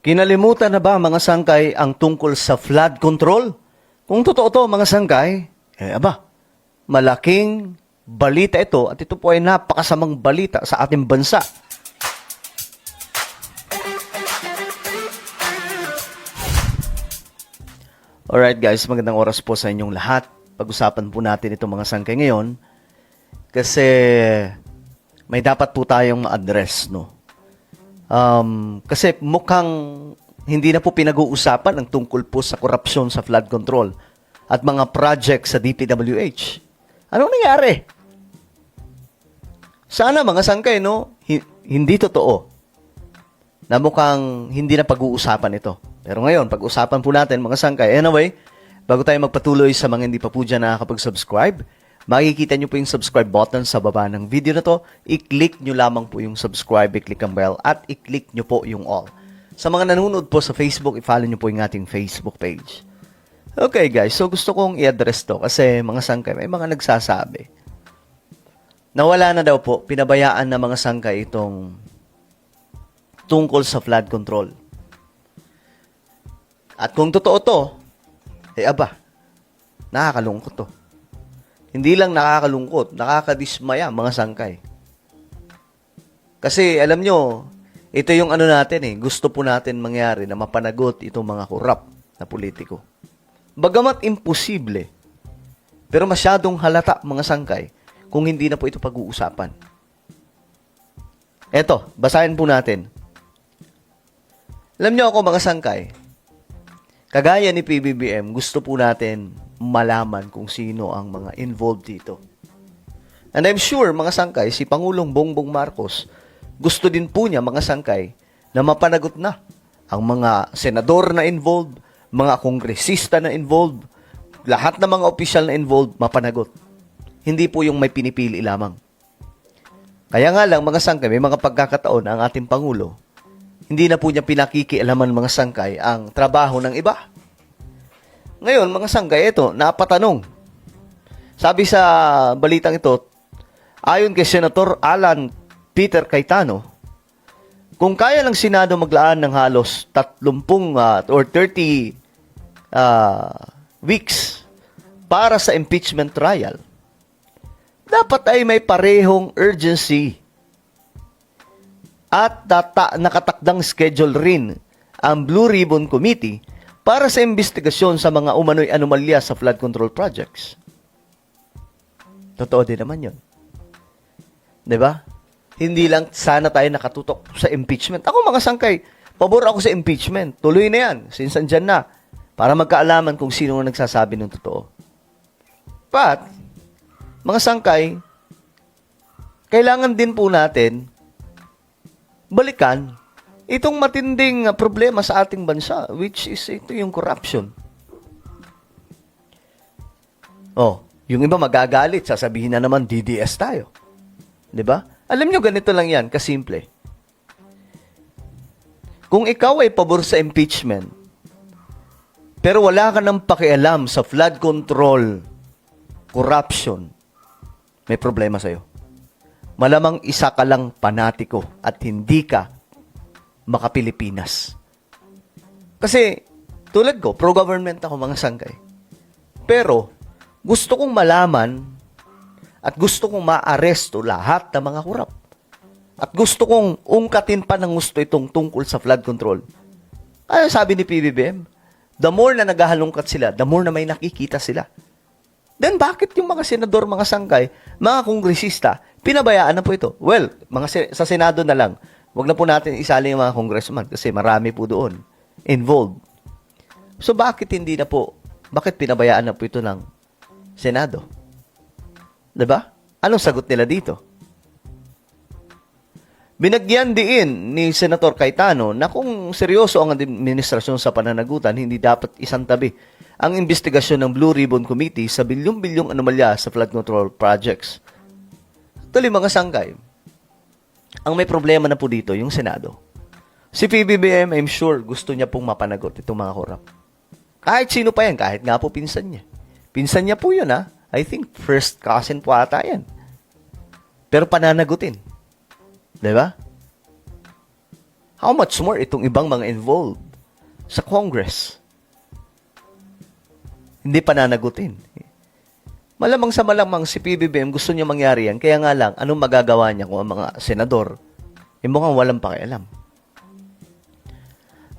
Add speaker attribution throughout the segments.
Speaker 1: Kinalimutan na ba mga sangkay ang tungkol sa flood control? Kung totoo to mga sangkay, malaking balita ito at ito po ay napakasamang balita sa ating bansa. Alright guys, magandang oras po sa inyong lahat. Pag-usapan po natin itong mga sangkay ngayon kasi may dapat po tayong ma-address, no? Kasi mukhang hindi na po pinag-uusapan ang tungkol po sa korupsyon sa flood control at mga project sa DPWH. Anong nangyari? Sana mga sangkay, no? Hindi totoo na mukhang hindi na pag-uusapan ito. Pero ngayon, pag-usapan po natin mga sangkay. Anyway, bago tayo magpatuloy sa mga hindi pa po dyan nakakapag-subscribe, makikita nyo po yung subscribe button sa baba ng video na to. I-click nyo lamang po yung subscribe, i-click ang bell, at i-click nyo po yung all. Sa mga nanonood po sa Facebook, i-follow nyo po yung ating Facebook page. Okay guys, so gusto kong i-address to kasi mga sangkay, may mga nagsasabi. Nawala na daw po, pinabayaan na mga sangkay itong tungkol sa flood control. At kung totoo to, nakakalungkot to. Hindi lang nakakalungkot, nakakadismaya mga sangkay. Kasi alam nyo, ito yung natin gusto po natin mangyari na mapanagot itong mga korap na politiko. Bagamat imposible, pero masyadong halata mga sangkay kung hindi na po ito pag-uusapan. Eto, basahin po natin. Alam nyo ako mga sangkay, kagaya ni PBBM, gusto po natin malaman kung sino ang mga involved dito. And I'm sure, mga sangkay, si Pangulong Bongbong Marcos, gusto din po niya, mga sangkay, na mapanagot na ang mga senador na involved, mga kongresista na involved, lahat ng mga opisyal na involved, mapanagot. Hindi po yung may pinipili lamang. Kaya nga lang, mga sangkay, may mga pagkakataon ang ating Pangulo, hindi na po niya pinakikialaman mga sangkay ang trabaho ng iba. Ngayon, mga sangkay, ito, napatanong. Sabi sa balitang ito, ayon kay Senator Alan Peter Cayetano, kung kaya ng Senado maglaan ng halos 30 or 30 weeks para sa impeachment trial, dapat ay may parehong urgency at nakatakdang schedule rin ang Blue Ribbon Committee para sa investigasyon sa mga umano'y anomalya sa flood control projects. Totoo din naman yun. Diba? Hindi lang sana tayo nakatutok sa impeachment. Ako mga sangkay, pabor ako sa impeachment. Tuloy na yan. Since andyan na. Para magkaalaman kung sino ang nagsasabi ng totoo. But, mga sangkay, kailangan din po natin balikan itong matinding problema sa ating bansa, which is ito yung corruption. Yung iba magagalit, sasabihin na naman DDS tayo. 'Di ba? Alam nyo, ganito lang yan, kasimple. Kung ikaw ay pabor sa impeachment, pero wala ka ng pakialam sa flood control, corruption, may problema sa'yo. Malamang isa ka lang panatiko at hindi ka maka-Pilipinas. Kasi, tulad ko, pro-government ako mga sangkay. Pero, gusto kong malaman at gusto kong ma-aresto lahat ng mga kurap. At gusto kong ungkatin pa ng gusto itong tungkol sa flood control. Ano sabi ni PBBM? The more na naghahalungkat sila, the more na may nakikita sila. Then, bakit yung mga senador, mga sangkay, mga kongresista, pinabayaan na po ito? Well, sa Senado na lang. Huwag na po natin isali yung mga congressman kasi marami po doon involved. So, bakit pinabayaan na po ito ng Senado? Diba? Anong sagot nila dito? Binagyan din ni Senator Cayetano na kung seryoso ang administrasyon sa pananagutan, hindi dapat isang tabi ang investigasyon ng Blue Ribbon Committee sa bilyong-bilyong anomalya sa flood control projects. Tuloy mga sangkay, ang may problema na po dito, yung Senado. Si PBBM, I'm sure, gusto niya pong mapanagot itong mga korap. Kahit sino pa yan, kahit nga po pinsan niya. Pinsan niya po yun, ha? I think first cousin po ata yan. Pero pananagutin. Diba? How much more itong ibang mga involved sa Congress? Hindi pa nanagutin. Malamang sa malamang si PBBM gusto niya mangyari yan. Kaya nga lang, anong magagawa niya kung ang mga senador, mukhang walang pakialam.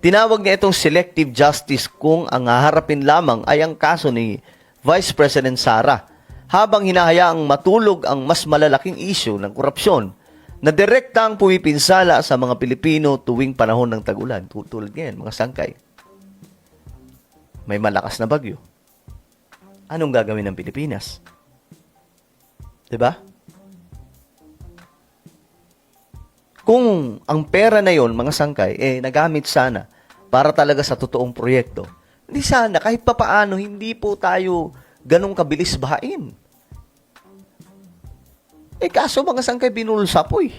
Speaker 1: Tinawag niya itong selective justice kung ang haharapin lamang ay ang kaso ni Vice President Sara, habang hinahayaang matulog ang mas malalaking issue ng korupsyon na direktang pumipinsala sa mga Pilipino tuwing panahon ng tag-ulan. Tulad ngayon, mga sangkay. May malakas na bagyo. Anong gagawin ng Pilipinas? 'Di ba? Kung ang pera na yon, mga sangkay, nagamit sana para talaga sa totoong proyekto, hindi sana, kahit papaano, hindi po tayo ganong kabilis bahain. Kaso mga sangkay, binulsa po eh.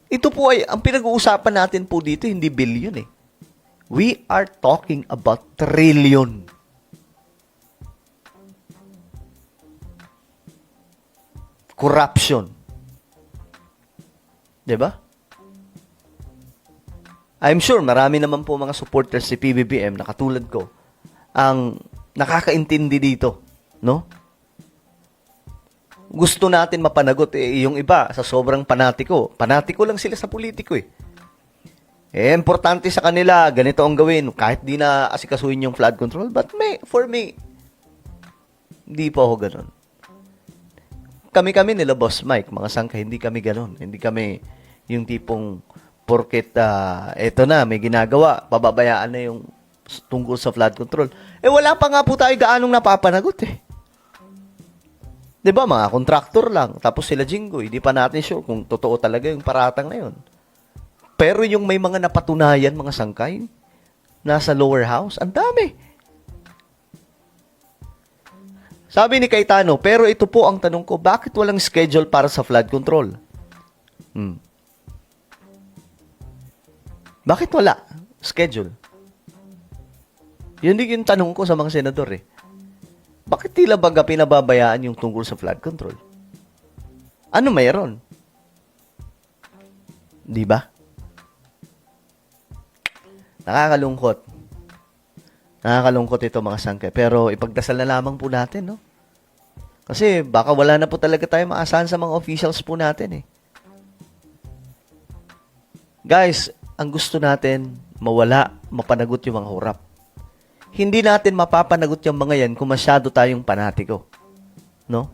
Speaker 1: Ito po ay, ang pinag-uusapan natin po dito, hindi billion eh. We are talking about trillion. Corruption. Diba? I'm sure marami naman po mga supporters si PBBM na katulad ko ang nakakaintindi dito, no? Gusto natin mapanagot yung iba sa sobrang panatiko. Panatiko lang sila sa politiko eh. Importante sa kanila, ganito ang gawin kahit di na asikasuhin yung flood control. But for me, hindi po ako ganun. Kami nila Boss Mike, mga sangka, hindi kami ganun. Hindi kami yung tipong porket eto na, may ginagawa, pababayaan na yung tungkol sa flood control. Wala pa nga po tayo gaanong napapanagot eh. 'Di ba, mga contractor lang, tapos sila Jinggoy, di pa natin sure kung totoo talaga yung paratang na yun. Pero yung may mga napatunayan, mga sangkay, nasa lower house, ang dami. Sabi ni Cayetano, pero ito po ang tanong ko, bakit walang schedule para sa flood control? Bakit wala schedule? Yun din yung tanong ko sa mga senador eh. Bakit tila baga pinababayaan yung tungkol sa flood control? Ano mayroon? Di ba? Nakakalungkot. Nakakalungkot ito mga sangkay. Pero ipagdasal na lamang po natin, no? Kasi baka wala na po talaga tayo maasahan sa mga officials po natin eh. Guys, ang gusto natin, mawala, mapanagot yung mga hurap. Hindi natin mapapanagot yung mga yan kung masyado tayong panatiko. No?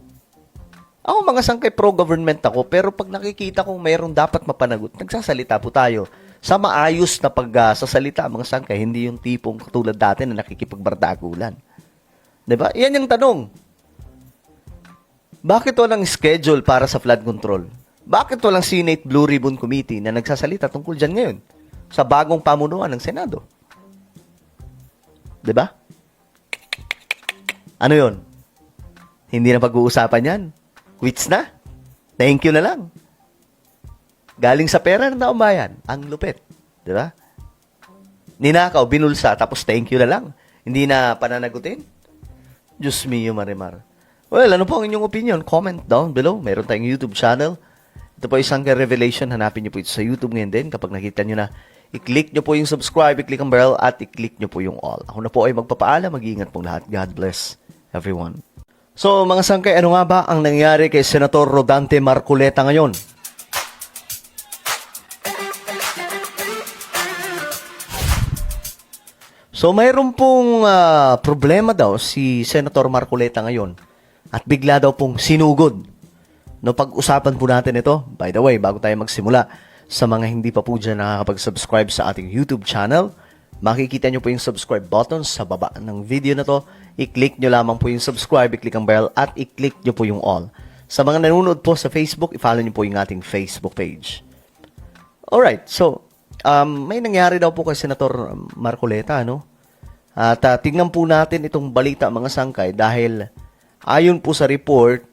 Speaker 1: Ako mga sangkay pro-government ako, pero pag nakikita kong mayroong dapat mapanagot, nagsasalita po tayo sa maayos na pagsasalita, mga sangkay, hindi yung tipong katulad dati na nakikipagbardagulan. Diba? Yan yung tanong. Bakit walang schedule para sa flood control? Bakit walang Senate Blue Ribbon Committee na nagsasalita tungkol dyan ngayon sa bagong pamunuan ng Senado? Diba? Ano yon? Hindi na pag-uusapan yan. Quits na. Thank you na lang. Galing sa pera ng taong bayan. Ang lupit. Diba? Ninakaw, binulsa, tapos thank you na lang. Hindi na pananagutin. Diyos mio, Marimar. Well, ano po ang inyong opinion? Comment down below. Meron tayong YouTube channel. Ito po isang revelation. Hanapin niyo po ito sa YouTube ngayon din. Kapag nakita niyo na, i-click nyo po yung subscribe, i-click ang bell, at i-click nyo po yung all. Ako na po ay magpapaalam. Mag-iingat pong lahat. God bless everyone. So, mga sangkay, ano nga ba ang nangyari kay Senator Rodante Marcoleta ngayon? So, mayroon pong problema daw si Senator Marcoleta ngayon. At bigla daw pong sinugod. No, pag-usapan po natin ito. By the way, bago tayo magsimula, sa mga hindi pa po dyan nakakapag-subscribe sa ating YouTube channel, makikita nyo po yung subscribe button sa baba ng video na to. I-click nyo lamang po yung subscribe, i-click ang bell, at i-click nyo po yung all. Sa mga nanonood po sa Facebook, i-follow nyo po yung ating Facebook page. Alright, so, may nangyari daw po kay Senator Marcoleta, no? At tingnan po natin itong balita, mga sangkay, dahil ayon po sa report,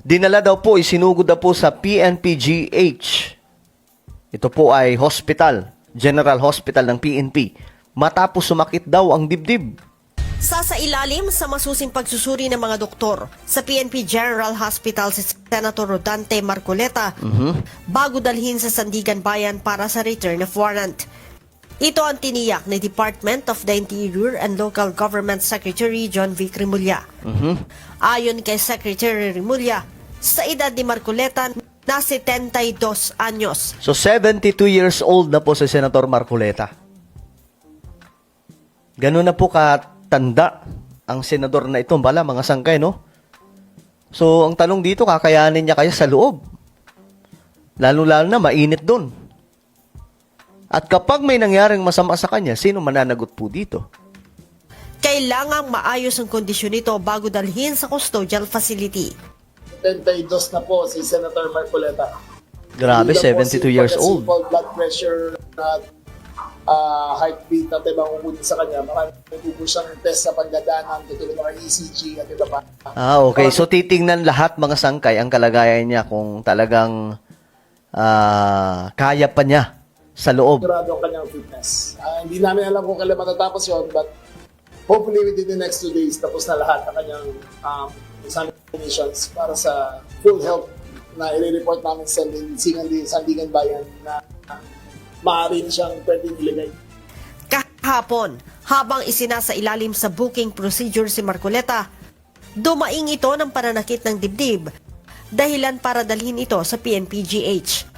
Speaker 1: dinala daw po, isinugod daw po sa PNP-GH. Ito po ay hospital, General Hospital ng PNP. Matapos sumakit daw ang dibdib.
Speaker 2: Sasailalim sa masusing pagsusuri ng mga doktor sa PNP General Hospital si Senator Rodante Marcoleta bago dalhin sa Sandigan Bayan para sa return of warrant. Ito ang tiniyak ni Department of the Interior and Local Government Secretary John Vic Remulla. Ayon kay Secretary Remulla, sa edad ni Marcoleta na 72 anyos.
Speaker 1: So 72 years old na po si Senator Marcoleta. Ganun na po katanda ang senador na ito. Bala, mga sangkay, no? So, ang tanong dito, kakayanin niya kaya sa loob? Lalo-lalo na, mainit doon. At kapag may nangyaring masama sa kanya, sino mananagot po dito?
Speaker 2: Kailangang maayos ang kondisyon nito bago dalhin sa custodial facility.
Speaker 3: 72 na po si Senator Marcoleta.
Speaker 1: Grabe, 72 years old.
Speaker 3: Simple blood pressure at heartbeat natin makukunin sa kanya. Marami po siyang test sa pagdadaanan, tutulong mga ECG at iba pa.
Speaker 1: Okay. So, titingnan lahat mga sangkay ang kalagayan niya kung talagang kaya pa niya sa loob.
Speaker 3: Sigurado ang kanyang fitness. Hindi namin alam kung kailan matatapos yun, but hopefully within the next 2 days, tapos na lahat ang kanyang examinations para sa full health na i-report namin sa Sandigan Bayan na maaari siyang pwedeng ilagay.
Speaker 2: Kahapon, habang isinasailalim sa booking procedure si Marcoleta, dumaing ito ng pananakit ng dibdib, dahilan para dalhin ito sa PNPGH.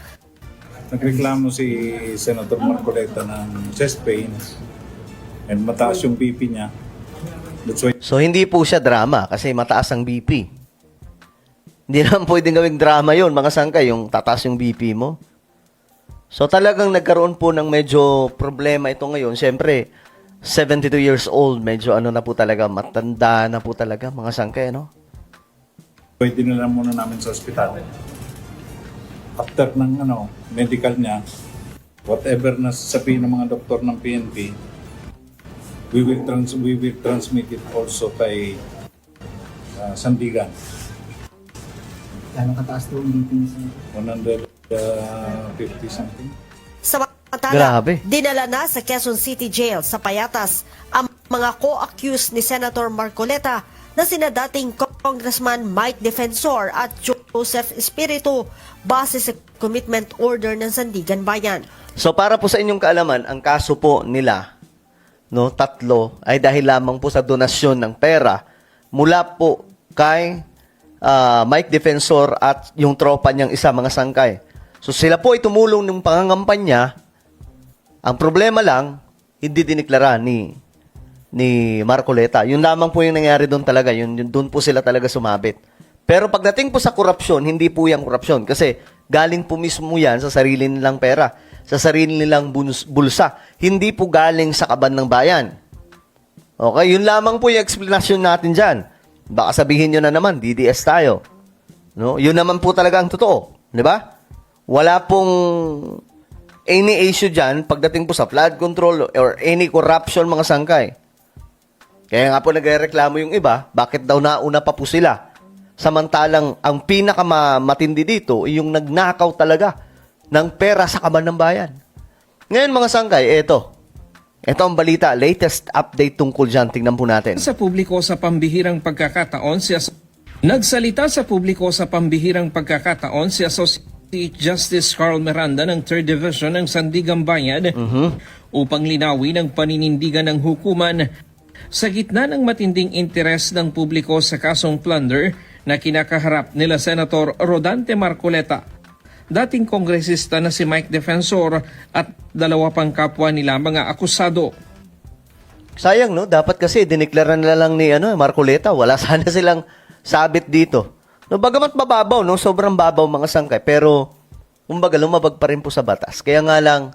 Speaker 4: Nagreklamo si Senator Marcoleta ng chest pains and mataas yung BP niya. That's why
Speaker 1: So, hindi po siya drama kasi mataas ang BP. Hindi naman pwedeng gawing drama yon mga sangkay, yung tataas yung BP mo. So, talagang nagkaroon po ng medyo problema ito ngayon. Siyempre, 72 years old, medyo ano na po talaga, matanda na po talaga, mga sangkay, no?
Speaker 4: pwede na lang muna namin sa ospital. After ng medical niya, whatever na sasabihin ng mga doktor ng PNP, we will transmit it also kay Sandigan.
Speaker 5: Gano'ng kataas daw ang BP niya?
Speaker 4: 150 something.
Speaker 2: Samantala,
Speaker 1: Grabe.
Speaker 2: dinala na sa Quezon City Jail sa Payatas ang mga co-accused ni Senator Marcoleta na sina dating Congressman Mike Defensor at Joseph Espiritu base sa commitment order ng Sandigan Bayan.
Speaker 1: So, para po sa inyong kaalaman, ang kaso po nila, no, tatlo, ay dahil lamang po sa donasyon ng pera mula po kay Mike Defensor at yung tropa niyang isa, mga sangkay. So, sila po ay tumulong ng pangangampanya. Ang problema lang, hindi diniklara ni Marcoleta. Yun lamang po yung nangyari doon talaga. Doon po sila talaga sumabit. Pero pagdating po sa korupsyon, hindi po yung korupsyon. Kasi galing po mismo yan sa sarili nilang pera. Sa sarili nilang bulsa. Hindi po galing sa kaban ng bayan. Okay, yun lamang po yung explanation natin dyan. Baka sabihin nyo na naman, DDS tayo. No? Yun naman po talaga ang totoo. Di ba? Wala pong any issue dyan pagdating po sa flood control or any corruption, mga sangkay. Kaya nga po nagrereklamo yung iba, bakit daw nauna pa po sila? Samantalang ang pinakamatindi dito ay yung nagnakaw talaga ng pera sa kaban ng bayan. Ngayon, mga sangkay, ito ang balita, latest update tungkol dyan. Tingnan po natin.
Speaker 6: Sa publiko sa pambihirang pagkakataon, nagsalita sa publiko sa pambihirang pagkakataon si Associate Justice Carl Miranda ng 3rd Division ng Sandigan Bayan upang linawin ang paninindigan ng hukuman sa gitna ng matinding interes ng publiko sa kasong plunder na kinakaharap nila Senator Rodante Marcoleta, dating kongresista na si Mike Defensor at dalawa pang kapwa nila mga akusado.
Speaker 1: Sayang, no? Dapat kasi diniklara nila lang ni Marcoleta. Wala sana silang sabit dito. No, bagamat mababaw, no? Sobrang babaw, mga sangkay. Pero, kumbaga, lumabag pa rin po sa batas. Kaya nga lang,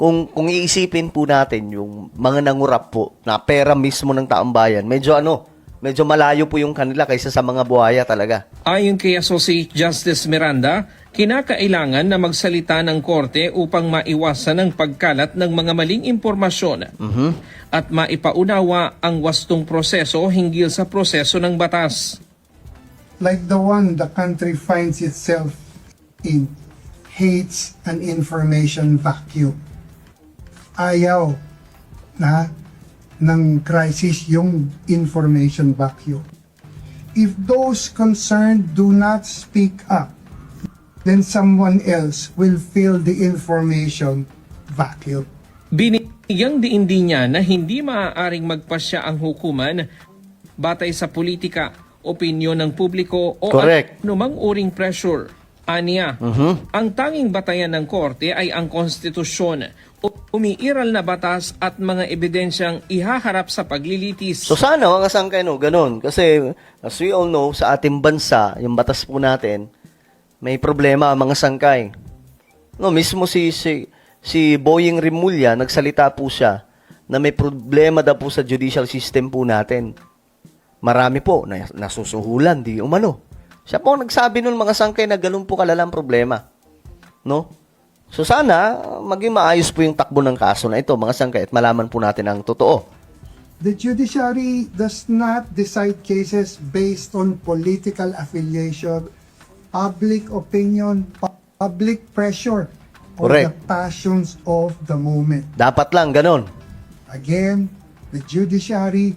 Speaker 1: kung iisipin po natin yung mga nangurap po na pera mismo ng taong bayan, medyo malayo po yung kanila kaysa sa mga buhaya talaga.
Speaker 6: Ayon kay Associate Justice Miranda, kinakailangan na magsalita ng korte upang maiwasan ang pagkalat ng mga maling impormasyon at maipaunawa ang wastong proseso hinggil sa proseso ng batas.
Speaker 5: Like the one the country finds itself in, hates an information vacuum. Ayaw na ng crisis yung information vacuum. If those concerned do not speak up, then someone else will fill the information vacuum.
Speaker 6: Binigyang diin niya na hindi maaaring magpasya ang hukuman batay sa politika, opinyon ng publiko o
Speaker 1: Correct.
Speaker 6: anumang uring pressure. Aniya, ang tanging batayan ng korte ay ang konstitusyon o umiiral na batas at mga ebidensyang ihaharap sa paglilitis.
Speaker 1: So sana mga sangkay, no, ganun. Kasi as we all know, sa ating bansa, yung batas po natin, may problema mga sangkay. No, mismo si Boying Rimulya, nagsalita po siya na may problema daw po sa judicial system po natin. Marami po na nasusuhulan, di umano. Siya po nagsabi nun mga sangkay na ganun po kalalang problema. No? So sana maging maayos po yung takbo ng kaso na ito mga sangkay at malaman po natin ang totoo.
Speaker 5: The judiciary does not decide cases based on political affiliation, public opinion, public pressure, or the
Speaker 1: Correct.
Speaker 5: passions of the moment.
Speaker 1: Dapat lang ganun.
Speaker 5: Again, the judiciary,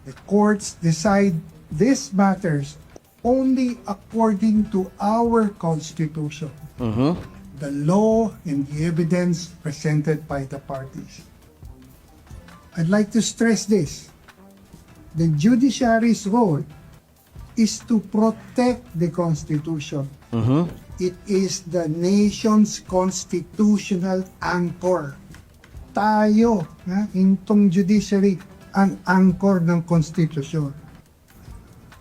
Speaker 5: the courts decide these matters only according to our Constitution, the law and the evidence presented by the parties. I'd like to stress this. The judiciary's role is to protect the Constitution. It is the nation's constitutional anchor. Tayo, intong judiciary, ang anchor ng Constitution.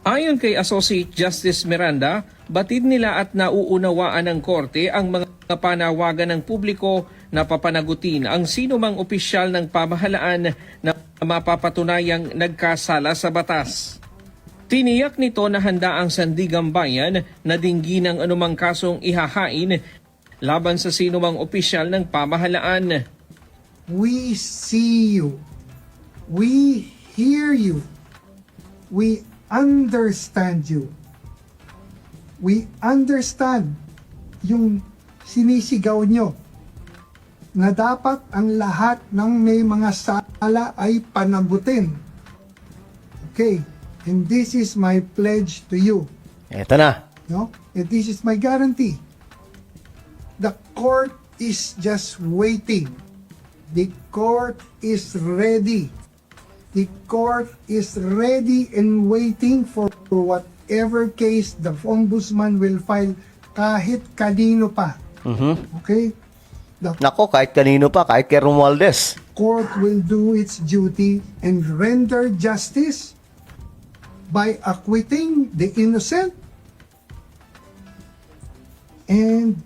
Speaker 6: Ayon kay Associate Justice Miranda, batid nila at nauunawaan ng korte ang mga panawagan ng publiko na papanagutin ang sino mang opisyal ng pamahalaan na mapapatunayang nagkasala sa batas. Tiniyak nito na handa ang Sandigang Bayan na dinggin ang anumang kasong ihahain laban sa sino mang opisyal ng pamahalaan.
Speaker 5: We see you. We hear you. We understand you. We understand yung sinisigaw nyo na dapat ang lahat ng may mga sala ay panagutin. Okay, and this is my pledge to you.
Speaker 1: Eto na.
Speaker 5: No? And this is my guarantee. The court is just waiting. The court is ready. The court is ready and waiting for whatever case the ombudsman will file kahit kanino pa. Okay? The
Speaker 1: Nako, kahit kanino pa, kahit kay Romualdez.
Speaker 5: court will do its duty and render justice by acquitting the innocent and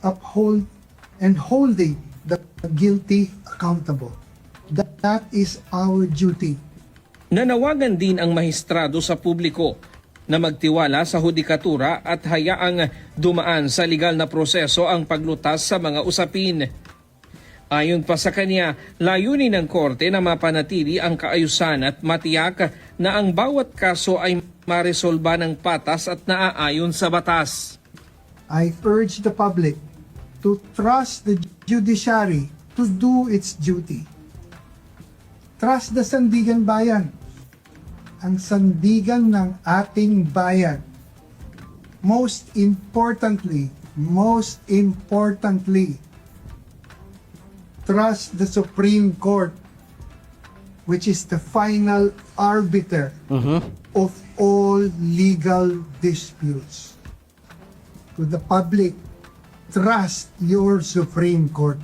Speaker 5: holding the guilty accountable. That is our duty.
Speaker 6: Nanawagan din ang mahistrado sa publiko na magtiwala sa hudikatura at hayaang dumaan sa legal na proseso ang paglutas sa mga usapin. Ayon pa sa kanya, layunin ng korte na mapanatili ang kaayusan at matiyak na ang bawat kaso ay maresolba ng patas at naaayon sa batas.
Speaker 5: I urge the public to trust the judiciary to do its duty. Trust the Sandigan Bayan, ang sandigan ng ating bayan. Most importantly, trust the Supreme Court, which is the final arbiter of all legal disputes. To the public, trust your Supreme Court.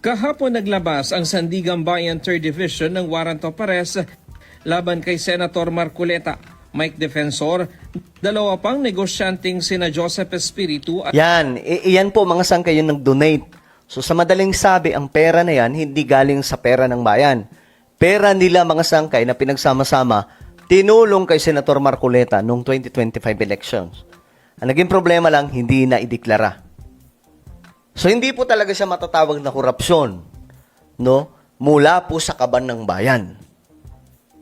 Speaker 6: Kahapon naglabas ang Sandigan Bayan 3rd Division ng warrant of arrest laban kay Senator Marcoleta, Mike Defensor, dalawa pang negosyanteng sina Joseph Espiritu at
Speaker 1: Yan, iyan po mga sangkay yung nag-donate. So sa madaling sabi, ang pera na yan hindi galing sa pera ng bayan. Pera nila mga sangkay na pinagsama-sama, tinulong kay Senator Marcoleta noong 2025 elections. Ang naging problema lang, hindi na ideklara. So hindi po talaga siya matatawag na korupsyon, no? Mula po sa kaban ng bayan.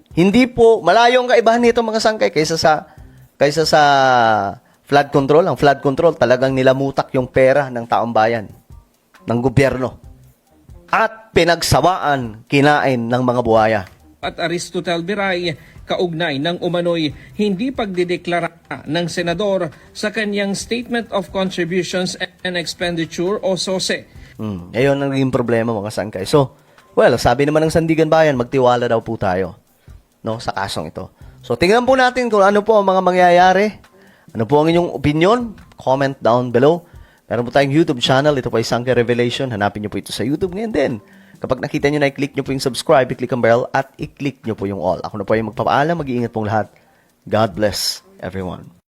Speaker 1: Hindi po malayo ang kaibahan nito mga sangkay kaysa sa flood control. Ang flood control talagang nilamutak yung pera ng taong bayan, ng gobyerno. at pinagsawaan kinain ng mga buhaya.
Speaker 6: At Aristotle Biray, kaugnay ng umano'y hindi pagdideklara ng senador sa kanyang Statement of Contributions and Expenditure o SOSE.
Speaker 1: Ngayon ang naging problema mga sangkay. So, well, sabi naman ng Sandigan Bayan, magtiwala daw po tayo, no, sa kasong ito. So, tingnan po natin kung ano po ang mga mangyayari. Ano po ang inyong opinion? Comment down below. Meron po tayong YouTube channel. Ito po ay Sangkay Revelation. Hanapin nyo po ito sa YouTube ngayon din. Kapag nakita nyo na, i-click nyo po yung subscribe, i-click ang bell, at i-click nyo po yung all. Ako na po ay magpapaalam. Mag-iingat pong lahat. God bless everyone.